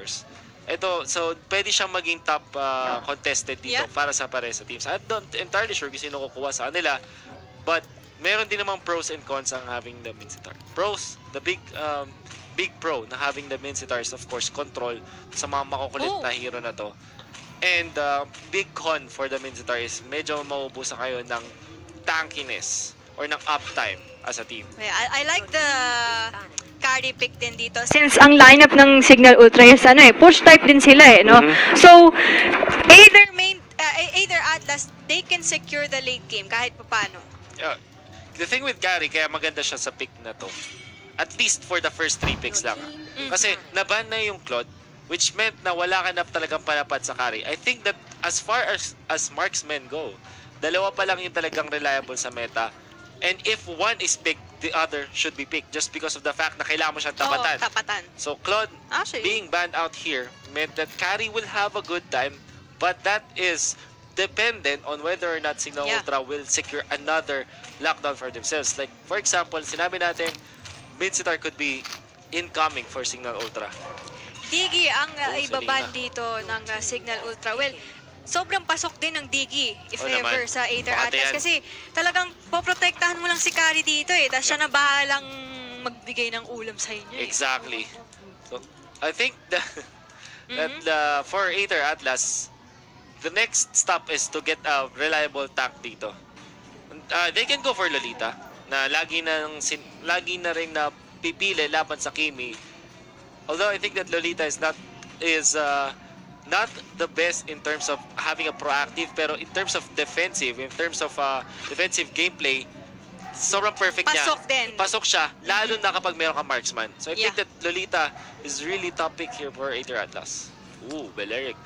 course. Ito, so pwede siyang maging top contested dito para sa pare sa teams. I'm not entirely sure kung sino kukuha sa kanila, but meron din namang pros and cons ang having the Mincetar. Pros, the big pro na having the Mincetar is of course control sa mga makukulit na hero na to. And big con for the Mincetar is medyo mauubusan kayo ng tankiness or ng uptime as a team. I like the Karrie pick din dito. Since ang lineup ng Cignal Ultra is push type din sila no? So, either Atlas, they can secure the late game kahit paano. Yeah. The thing with Karrie, kaya maganda siya sa pick na to. At least for the first 3 picks lang. Kasi naban na yung Claude, which meant na wala ka na talagang palapad sa Karrie. I think that as far as marksmen go, dalawa pa lang yung talagang reliable sa meta. And if one is picked, the other should be picked just because of the fact na kailangan mo siyang tapatan. Tapatan. So Claude being banned out here meant that Karrie will have a good time, but that is dependent on whether or not Cignal Ultra will secure another lockdown for themselves. Like, for example, sinabi natin, Mincetar could be incoming for Cignal Ultra. Digi ang ibaban dito ng Cignal Ultra. Well, sobrang pasok din ng Digi if ever sa Aether Atlas. Kasi talagang poprotektahan mo lang si Karrie dito Tapos siya na bahalang magbigay ng ulam sa inyo. Exactly. So, I think that for Aether Atlas, the next stop is to get a reliable tank dito. They can go for Lolita na lagi na rin na pipili laban sa Kimi. Although I think that Lolita is not the best in terms of having a proactive, pero in terms of defensive, defensive gameplay, sobrang perfect niya. Pasok din. Pasok siya, lalo na kapag meron ka marksman. So I think that Lolita is really top pick here for Aether Atlas. Ooh, Beleric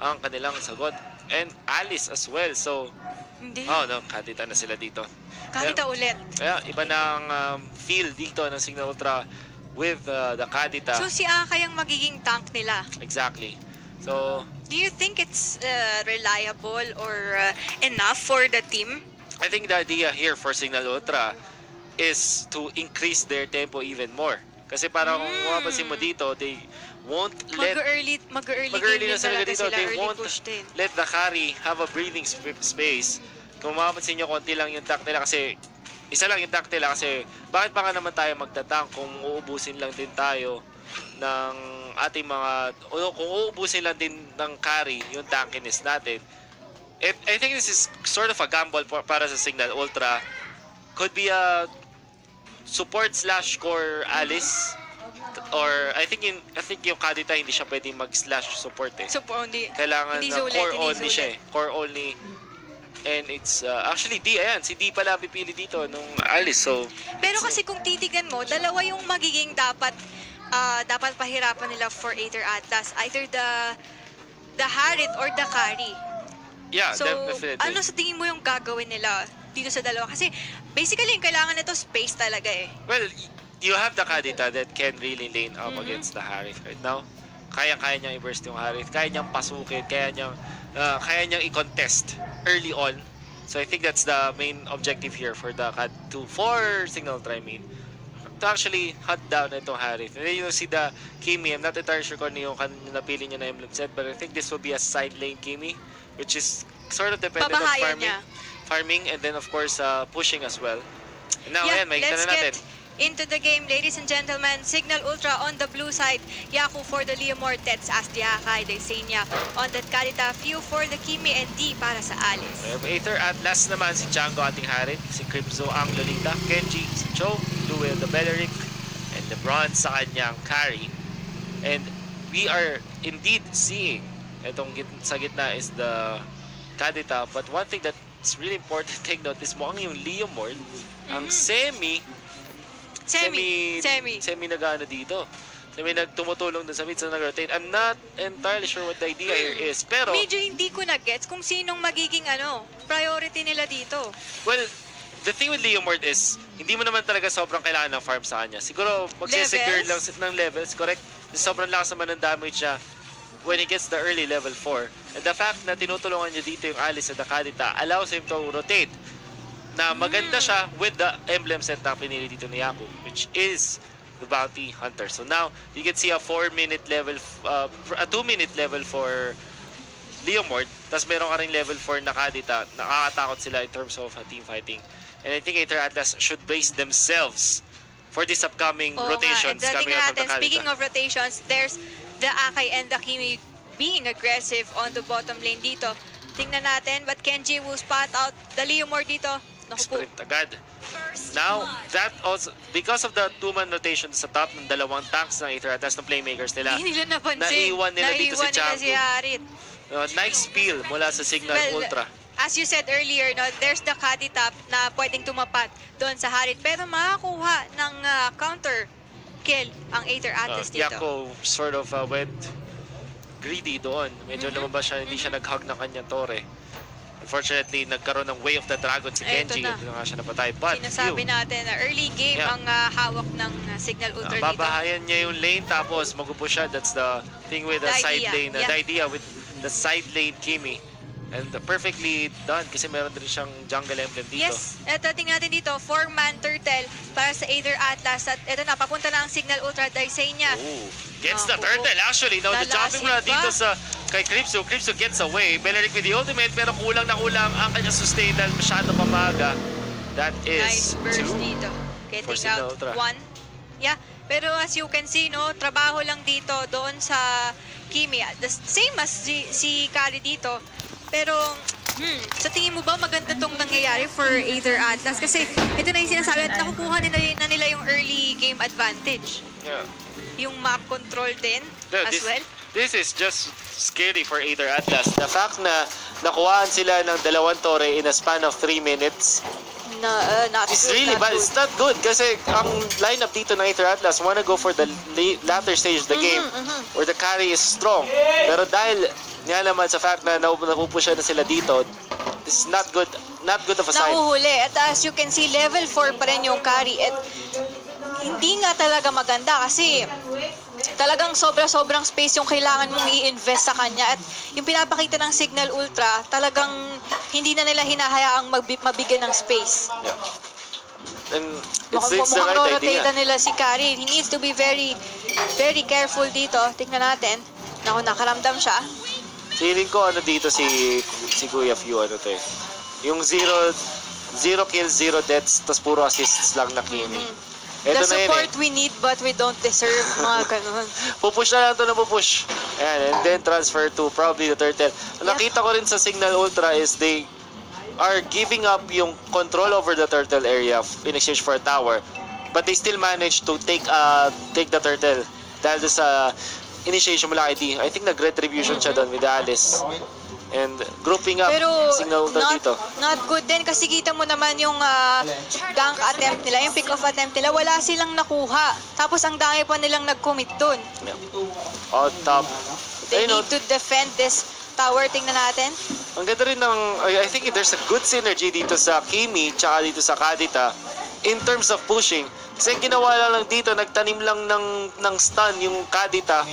ang kanilang sagot. And Alice as well. So, kadita na sila dito. Kadita ulit. Kaya, iba ng feel dito ng Cignal Ultra with the Kadita. So, si Akay ang magiging tank nila. Exactly. So, do you think it's reliable or enough for the team? I think the idea here for Cignal Ultra is to increase their tempo even more. Kasi parang kung mapapansin mo dito, they won't mag-early game na sila dito. They won't let the Karrie have a breathing space. Kung mapapansin nyo, konti lang yung tank nila kasi isa lang yung tank nila kasi bakit pa nga naman tayo magtatank kung uubusin lang din tayo ng ating mga, kung uubusin lang din ng Karrie yung tankiness natin. I think this is sort of a gamble para sa Cignal Ultra. Could be a support/core Alice, or I think yung Kadita hindi siya pwedeng mag/support Support only. Kailangan na core only siya Core only. And it's actually si D pala pipili dito nung Alice. So pero kasi kung titigan mo, dalawa yung magiging dapat pahirapan nila for Aether Atlas, either the Harith or the Karrie. Yeah, so, definitely. Ano sa tingin mo yung gagawin nila dito sa dalawa? Kasi basically yung kailangan nito space talaga Well, you have the Kadita that can really lane up against the Harith right now. Kaya niyang i-burst yung Harith, kaya niyang pasukin, kaya niyang i-contest early on. So I think that's the main objective here for the for Cignal Ultra, to actually hunt down itong Harith. And then you see the Kimi, I'm not entirely sure kung ano yung napili niya na emblem set, but I think this will be a side lane Kimi, which is sort of dependent on farming and then of course pushing as well. And now makita na natin. Into the game, ladies and gentlemen. Cignal Ultra on the blue side. Yaku for the Leomord, Tets as the Akai, Desenia on the Kadita, Pheww for the Kimi, and D para sa Alice. Aether Atlas naman si Django ating Harith, si Crimzo ang Lolita, Kenji, si Cho, Duel the Beleric, and the Bronze sa kanyang Karrie. And we are indeed seeing itong sa gitna is the Kadita, but one thing that's really important to take note is mukhang yung Leomord ang semi nag-ano dito. Tumutulong dun sa mid sa nag-rotate. I'm not entirely sure what the idea here is, pero medyo hindi ko na-gets kung sinong magiging priority nila dito. Well, the thing with Leomord is hindi mo naman talaga sobrang kailangan ng farm sa kanya. Siguro magsisecure lang ng levels, correct? Sobrang lakas naman ng damage niya when he gets the early level 4. And the fact na tinutulungan niya dito yung Alice at the Kadita allows him to rotate na maganda siya with the emblem set na pinili dito ni Yaku, which is the bounty hunter. So now, you can see a 4-minute level, a 2-minute level for Leomord. Tapos meron ka rin level 4 na Kadita. Nakakatakot sila in terms of team fighting. And I think Aether Atlas should brace themselves for this upcoming rotations coming out of the Kadita. Speaking of rotations, there's the Akai and the Kimi being aggressive on the bottom lane dito. Tingnan natin, but Kenji will spot out the Leomord dito. Sprint agad. Now, that also, because of the 2-man rotation sa top ng dalawang tanks ng Aether Atlas ng playmakers nila, hindi nila napansin. Naiwan nila dito si Harit. Nice peel mula sa Cignal Ultra. As you said earlier, no, there's the Kadita na pwedeng tumapat doon sa Harit. Pero makakuha ng counter kill ang Aether Atlas dito. Yako sort of went greedy doon. Medyo lumabas siya, hindi siya nag-hug ng kanyang tore. Unfortunately, nagkaroon ng Way of the Dragon si Kenji. Ito na nga siya napatay. But, sinasabi natin na early game ang hawak ng Cignal Ultra dito. Babahayan niya yung lane tapos mag-push siya. That's the thing with the side lane. The idea with the side lane Kimi. And perfectly done kasi meron din siyang jungle emblem dito. Yes, ito tingnan natin dito. 4-man turtle para sa Aether Atlas. At ito na, papunta na ang Cignal Ultra Daisei niya. Gets the turtle actually. Now the jumping mula dito sa kay Pheww. Pheww gets away. Beleric with the ultimate pero kulang na kulang ang kanyang sustain dahil masyado pamaga. That is nice burst dito. Getting out 1. Yeah, pero as you can see, no, trabaho lang dito doon sa Kimi. The same as si Karrie dito. Pero, sa tingin mo ba maganda tong nangyayari for Aether Atlas? Kasi ito na yung sinasabi at nakukuha na nila yung early game advantage. Yeah. Yung map control din as well. This is just scary for Aether Atlas. The fact na nakuhaan sila ng 2 tore in a span of 3 minutes. It's really bad. It's not good kasi ang lineup dito ng Aether Atlas wanna go for the latter stage of the game where the carry is strong. Pero dahil nga naman sa fact na napupusha na sila dito, this is not good of a sign. Nahuhuli. At as you can see, level 4 pa rin yung carry. At hindi nga talaga maganda kasi talagang sobrang space yung kailangan mong i-invest sa kanya. At yung pinapakita ng Cignal Ultra, talagang hindi na nila hinahayaang mabigyan ng space. Yeah. And it's the right idea. Nila si Karrie. He needs to be very careful dito. Tingnan natin. Naku, nakaramdam siya. Feeling ko dito si Kuya Pheww yung 0 kills, 0 deaths, tas puro assists lang na Kimi. The support we need but we don't deserve, mga ganun. Pupush na lang ito na pupush. Ayan, and then transfer to probably the turtle. Nakita ko rin sa Cignal Ultra is they are giving up yung control over the turtle area in exchange for a tower. But they still manage to take the turtle dahil sa initiation mula kay D. I think nag-retribution siya doon with Alice. And grouping up Cignal Ultra dito. Not good din kasi kita mo naman yung gank attempt nila, yung pick-off attempt nila, wala silang nakuha. Tapos ang dami pa nilang nag-commit doon. On top. They need to defend this tower. Tingnan natin. Ang ganda rin ng, I think there's a good synergy dito sa Kimi tsaka dito sa Kadita in terms of pushing. Kasi ginawa lang dito, nagtanim lang ng stun yung Kadita.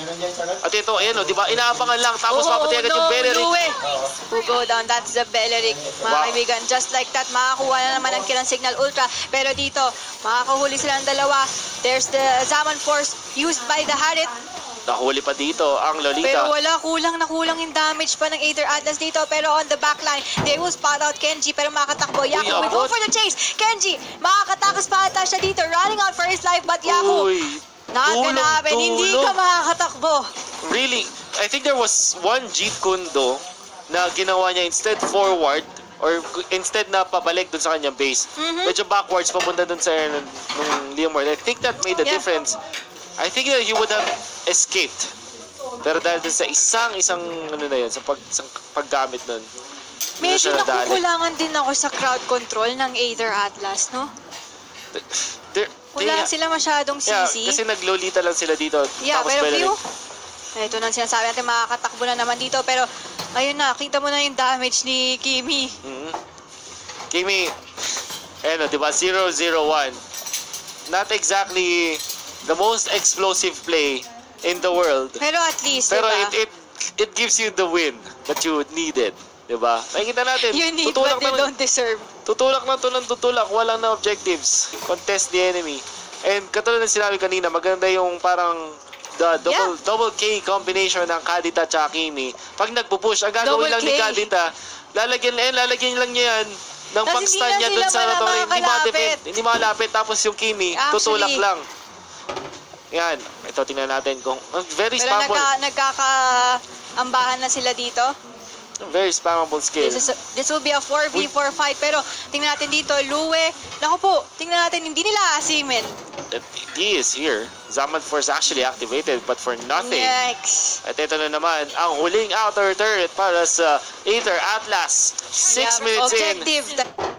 At ito, ayan o, di ba? Inaabangan lang, tapos mapatay agad yung Beleric. Who go down, that's the Beleric. Mga kaibigan, just like that, makakuha na naman ang kill ng Cignal Ultra. Pero dito, makakahuli silang dalawa. There's the Zaman Force used by the Harit. Nahuli pa dito ang Lolita. Pero wala, kulang yung damage pa ng Aether Atlas dito. Pero on the backline, they will spot out Kenji. Pero makakatakbo. Yaku will go for the chase. Kenji, makakatakas pa ata siya dito. Running out for his life. But Yaku, not gonna happen. Hindi ka makakatakbo. Really? I think there was one Jeet Kundo na ginawa niya instead forward or instead na pabalik dun sa kanyang base. Medyo backwards papunta dun sa air ng Leomord. I think that made a difference. I think that he would have escaped. Pero dahil dun sa isang ano na yun, sa paggamit nun. Medyo nakukulangan din ako sa crowd control ng Aether Atlas, no? Wala sila masyadong sisi. Kasi naglolita lang sila dito. Yeah, pero Pheww, ito nang sinasabi natin, makakatakbo na naman dito. Pero, ayun na, kita mo na yung damage ni Kimi. Kimi, ayun o, diba? 0-0-1. Not exactly the most explosive play in the world. Pero at least, pero diba? it gives you the win that you needed. Diba? Nakikita natin. You need what they don't deserve. Tutulak na to ng tutulak. Walang na objectives. Contest the enemy. And katulad ng sinabi kanina, maganda yung parang the double K combination ng Kadita at Kimi. Pag nagpo-push, ang gagawin lang ni Kadita, lalagyan lang niya yan ng pang-stun niya dun sa Torre. Hindi malapit. Tapos yung Kimi, tutulak lang. Yan. Ito, tingnan natin kung very spammable. Nagkakaambahan na sila dito. Very spammable skill. This will be a 4v4 fight. Pero tingnan natin dito, Luwe. Naku po, tingnan natin, hindi nila asimin. He is here. Zaman Force actually activated but for nothing. Yikes. At ito na naman, ang huling outer turret para sa Aether Atlas. 6 minutes objective. in.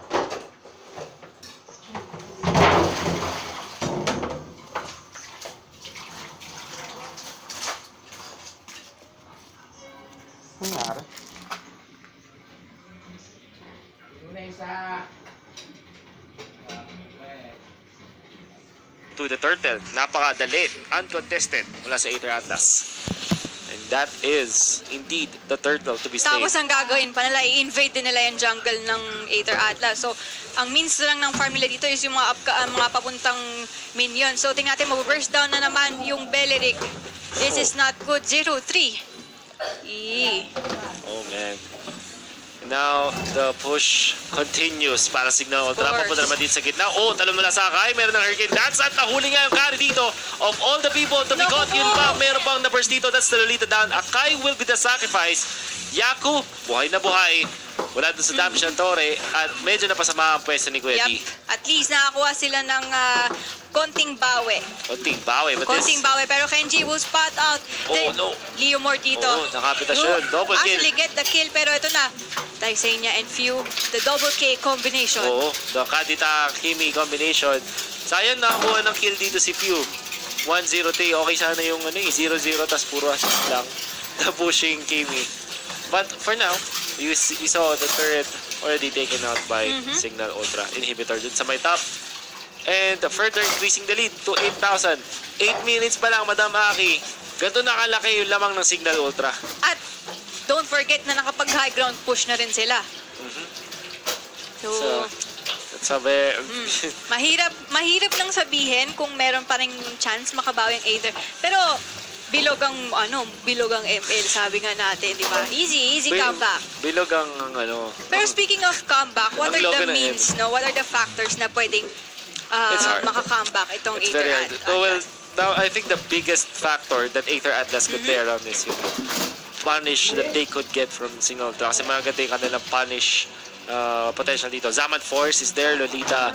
To the turtle, napakadali, uncontested mula sa Aether Atlas. And that is indeed the turtle to be slain. Tapos ang gagawin pa nila, i-invade din nila yung jungle ng Aether Atlas. So, ang means lang ng farm nila dito is yung mga papuntang minion. So, tingnan natin, mag-burst down na naman yung Beleric. This is not good. 0-3. Oh man. Now, the push continues para Cignal. Papunta naman dito sa gitna. Oh, talon mula sa Akai. Meron ng Hurricane Dance at nahuli nga yung Karrie dito. Of all the people to be caught, yun pa. Meron pang na-burst dito. That's the Lolita down. Akai will be the sacrifice. Yaku, buhay na buhay. Wala doon sa damage ng Torre. At medyo napasama ang pwesto ni Kuya D. At least nakakuha sila ng konting bawi. Konting bawi. Pero Kenji will spot out. Oh, no. Leomore dito. Oh, nakapita siya. Double kill. Actually get the kill. Pero ito na. Taisenia and Pheww. The double K combination. Oo. The Kadita Kimi combination. Sayang nakakuha ng kill dito si Pheww. 1-0-3. Okay sana yung 0-0 tas puro assist lang. The pushing Kimi. But for now, you saw the turret already taken out by Cignal Ultra inhibitor dun sa may top. And further increasing the lead to 8,000. 8 minutes pa lang, Madam Aki. Ganito nakalaki yung lamang ng Cignal Ultra. At don't forget na nakapag-high ground push na rin sila. So that's a very... mahirap lang sabihin kung meron pa ring chance makabawi ang Aether. Pero bilog ang ML, sabi nga natin, di ba? Easy comeback. Bilog ang Pero speaking of comeback, what are the means, no? What are the factors na pwedeng maka-comeback itong Aether Atlas? Well, now I think the biggest factor that Aether Atlas could play around is yung punish that they could get from Cignal Ultra. Kasi maganda yung kanilang punish potential dito. Zaman Force is there, Lolita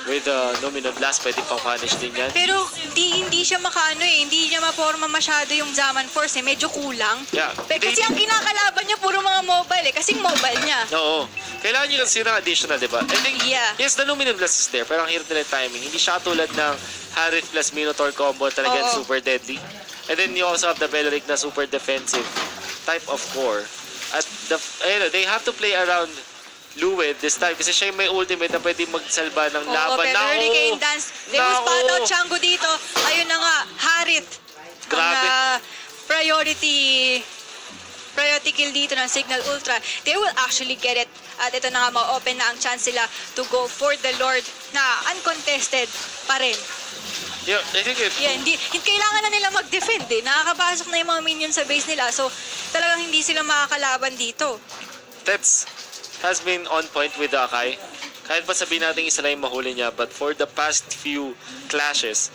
with Nomino Blast, pwede pang punish din yan. Pero hindi siya hindi niya maporma masyado yung Zaman Force medyo kulang. Yeah. Kasi ang kinakalaban niya puro mga mobile kasing mobile niya. Oo. Kailangan niyo kasi ng additional, di ba? I think, yes, the Nomino Blast is there, pero ang hirap nila timing. Hindi siya tulad ng Harith plus Minotaur combo, talagang super deadly. And then you also have the Beleric na super defensive type of core. At they have to play around Luwe this time kasi siya yung may ultimate na pwede magsalba ng laban. Pero Hurricane Dance, they will spot out Chango dito. Ayun na nga, Harith. Grabe. Ang priority kill dito ng Cignal Ultra. They will actually get it. At ito na nga, ma-open na ang chance sila to go for the Lord na uncontested pa rin. Yeah, I think hindi kailangan na nila mag-defend Nakakapasok na yung mga minions sa base nila. So, talagang hindi sila makakalaban dito. Has been on point with Akai. Kahit pa sabihin natin isa lang yung mahuli niya, but for the past few clashes,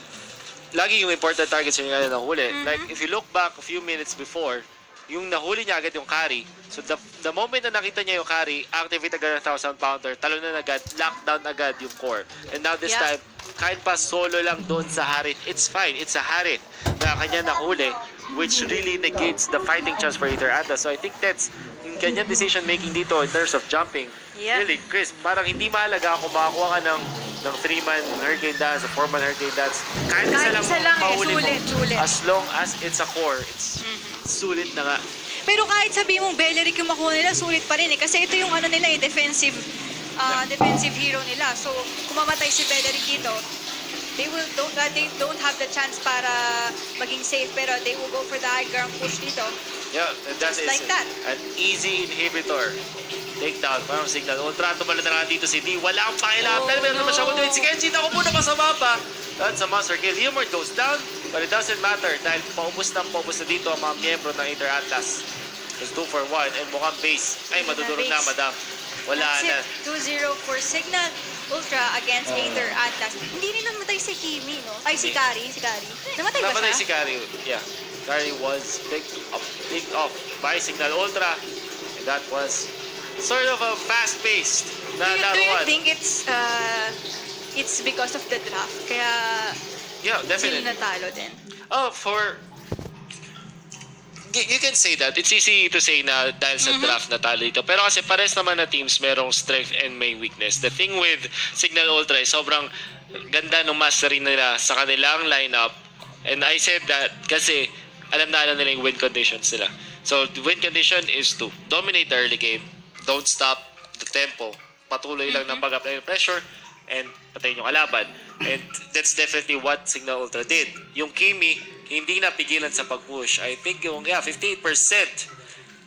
lagi yung important targets yung nga nahuli. Like, if you look back a few minutes before, yung nahuli niya agad yung Karrie. So, the moment na nakita niya yung Karrie, activate agad ng 1,000 pounder, talon na agad, lockdown agad yung core. And now this time, kahit pa solo lang doon sa Harith, it's fine. It's a Harith na kanya nahuli, which really negates the fighting chance for Aether Atlas. So I think that's yung kanyang decision making dito in terms of jumping. Really, Chris, parang hindi mahalaga kung makakuha ka ng 3-man Hurricane Dance, a 4-man Hurricane Dance. Kahit isa lang mahuli mo. Sulit. As long as it's a core, it's sulit na nga. Pero kahit sabi mong Beleric yung makuha nila, sulit pa rin Kasi ito yung nila defensive hero nila. So, kung mamatay si Beleric dito, they don't have the chance para maging safe, pero they will go for the high ground push dito. Yeah, and that is like that. an easy inhibitor. Takedown, parang Cignal. Ultra, tumala na nga dito si D. Wala ang pakialam. Meron naman siya kultuin. Si Kenji, ako muna pa sa mapa. That's a monster kill. Humor goes down, but it doesn't matter dahil paubos na dito ang mga miyembro ng Aether Atlas. It's 2 for 1 and mukhang base. Ay, madudurog na, madam. Wala na. 2-0 for Cignal Ultra against Aether Atlas. Hindi rin namatay si Kimi, no? Ay, si Karrie. Namatay ba siya? Namatay si Karrie, yeah. Karrie was picked off by Cignal Ultra. And that was sort of a fast-paced na laruan. Do you think it's because of the draft? Kaya yeah, definitely. sila natalo din. Oh, you can say that. It's easy to say na dahil sa draft natalo dito. Pero kasi pares naman na teams merong strength and may weakness. The thing with Cignal Ultra is sobrang ganda ng mastery nila sa kanilang lineup. And I said that kasi alam na nila yung win conditions nila. So, the win condition is to dominate the early game, don't stop the tempo, patuloy lang ng pag-apply ng pressure, and patayin yung kalaban. And that's definitely what Cignal Ultra did. Yung Kimi, hindi na pigilan sa pag-push. I think yung 58%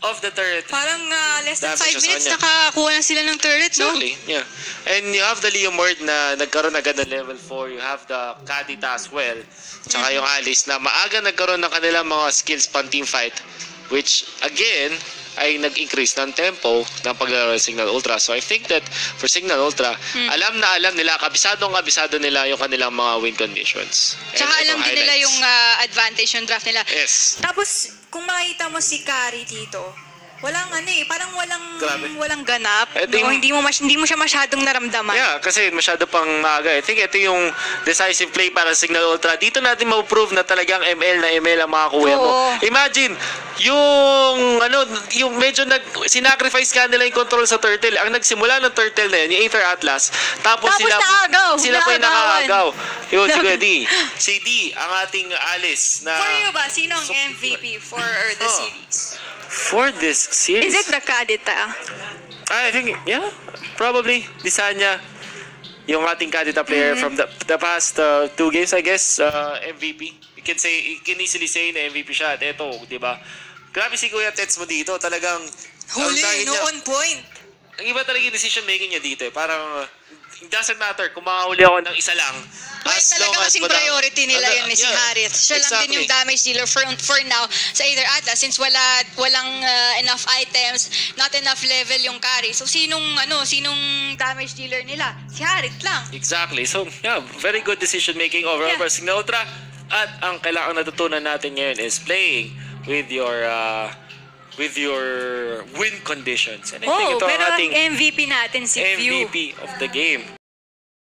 of the turret. Parang less than 5 minutes nakakuha na sila ng turret, no? Exactly, yeah. And you have the Leomord na nagkaroon agad ng level 4. You have the Kadita as well. Tsaka yung Alice na maaga nagkaroon ng kanilang mga skills pang team fight. Which, again, ay nag-increase ng tempo ng paglaro ng Cignal Ultra. So I think that for Cignal Ultra, alam nila, kabisado nila yung kanilang mga win conditions. Tsaka alam din nila yung advantage yung draft nila. Yes. Tapos, kung makita mo si Karrie dito, walang parang walang ganap. No? Hindi mo siya masyadong naramdaman. Yeah, kasi masyado pang maaga. I think ito yung decisive play para sa Cignal Ultra. Dito natin ma-prove na talagang ML ang makakuha mo. Imagine, yung medyo sinacrifice ka nila yung control sa turtle. Ang nagsimula ng turtle na yun, yung Aether Atlas. Tapos sila pa yung nakakagaw. Yun, si D, ang ating Alice na... For you ba, sino ang MVP for the series? For this series? Is it the Kadita? I think, yeah, probably. Disanya, yung ating Kadita player from the past 2 games, I guess, MVP. You can easily say na MVP siya. At eto, di ba? Grabe si Kuya Tets mo dito. Talagang... Huli, no on point. Ang iba talaga yung decision making niya dito. Parang, it doesn't matter kung makahuli ako ng isa lang. Well, talaga kasing priority nila yun ni si Harith. Siya lang din yung damage dealer for now sa Aether Atlas since walang enough items, not enough level yung Karrie. So sinong damage dealer nila? Si Harith lang. Exactly. So yeah, very good decision making overall for Cignal Ultra. At ang kailangan natutunan natin ngayon is playing with your win conditions. And I think ito ang ating MVP natin si Pheww. MVP of the game.